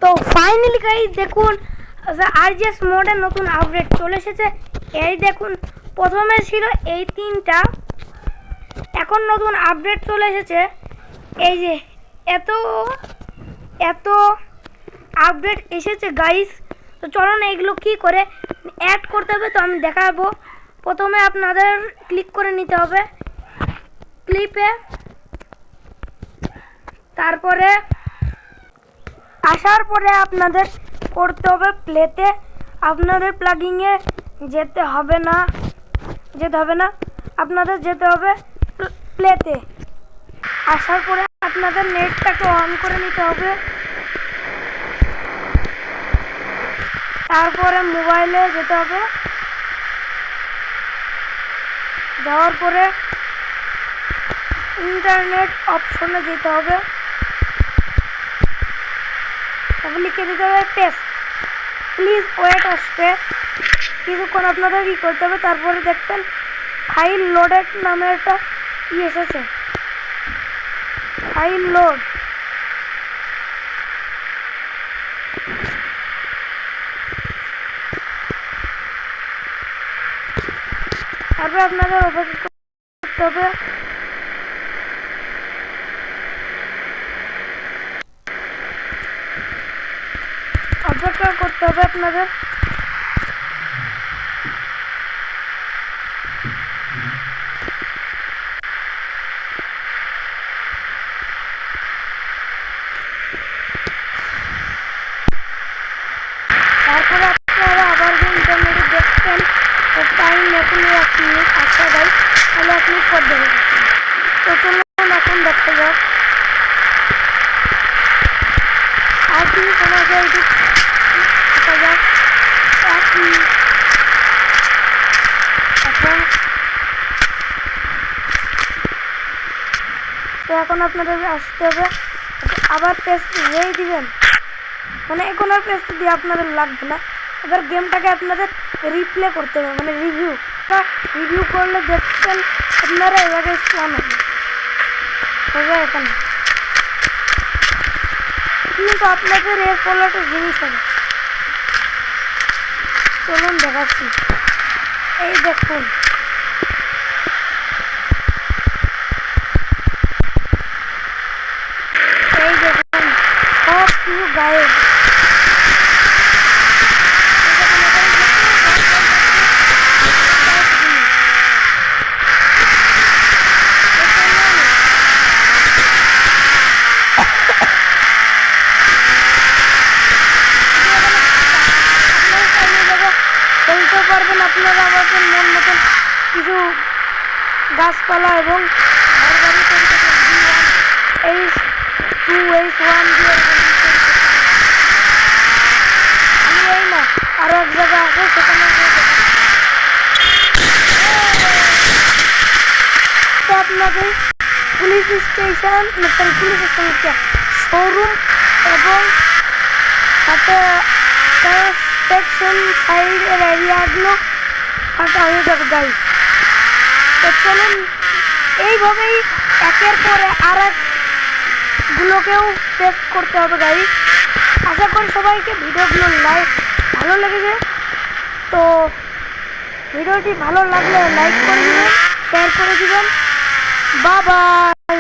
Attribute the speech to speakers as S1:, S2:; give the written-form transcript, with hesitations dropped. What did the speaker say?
S1: তো finally guys দেখুন আরজিএস মোডের নতুন আপডেট চলে এসেছে। এই দেখুন প্রথমে ছিল এই তিনটা, এখন নতুন আপডেট চলে এসেছে। এই যে এত এত আপডেট এসেছে গাইস। তো চলো না এগুলো কী করে অ্যাড করতে হবে তো আমি দেখাবো। প্রথমে আপনাদের ক্লিক করে নিতে হবে ক্লিপে, তারপরে আসার পরে আপনাদের করতে হবে প্লেতে। আপনাদের প্লাগিংয়ে যেতে হবে না, আপনাদের যেতে হবে প্লেতে। আসার পরে আপনাদের নেটটাকে অন করে নিতে হবে, তারপরে মোবাইলে যেতে হবে, যাওয়ার পরে ইন্টারনেট অপশনে যেতে হবে, তারপর লিখে দিতে হবে পেস্ট, প্লিজ ওয়েট আসবে কিছুক্ষণ আপনাদের ই করতে হবে। তারপরে দেখবেন ফাইল লোডেড নামে একটা এসেছে, ফাইল লোড। তারপরে আপনাদের অপেক্ষা করতে হবে। অপেক্ষা করতে হবে আপনাদের। তারপরে আপনারা আবার যে ইন্টারনেটে দেখছেন টাইম এখন 1 মিনিট আসা যায়, তাহলে 1 মিনিট পর দেখে যাচ্ছেন। তো চলুন এখন দেখতে যাক আর কিছু সময় যায় দেখা যাক 1 মিনিট। তো এখন আপনাদের আসতে হবে, আবার পেস্ট হয়ে দিবেন, মানে এখন আর পেস্ট দিয়ে আপনাদের লাগবে না। এবার গেমটাকে আপনাদের রিপ্লে করতে হবে, মানে রিভিউ করলে দেখছেন আপনারা এভাবে স্পন হবে সোজা এখানে। কিন্তু আপনাদের এর ফলে একটা জিনিস হবে, চলুন দেখাচ্ছি। এই দেখুন সব কিছু গায়েব। বলতে পারবেন আপনারা আমাদের মন মতন কিছু গাছপালা এবং ঘরবাড়ি তৈরি করতে H2 H1 দিয়ে আমি এই না আরো এক জায়গা আছে সেখানে আপনাদের পুলিশ স্টেশন শোরুম এবং সাথে সেকশন সাইডের এরিয়াগুলো ফাঁকা হয়ে যাবে গাইস। তো চলুন এইভাবেই একের পরে আর একগুলোকেও টেস্ট করতে হবে গাইস। আশা করি সবাইকে ভিডিওগুলো ভালো লেগেছে। তো ভিডিওটি ভালো লাগলে লাইক করে দিবেন, শেয়ার করে দিবেন। Bye bye.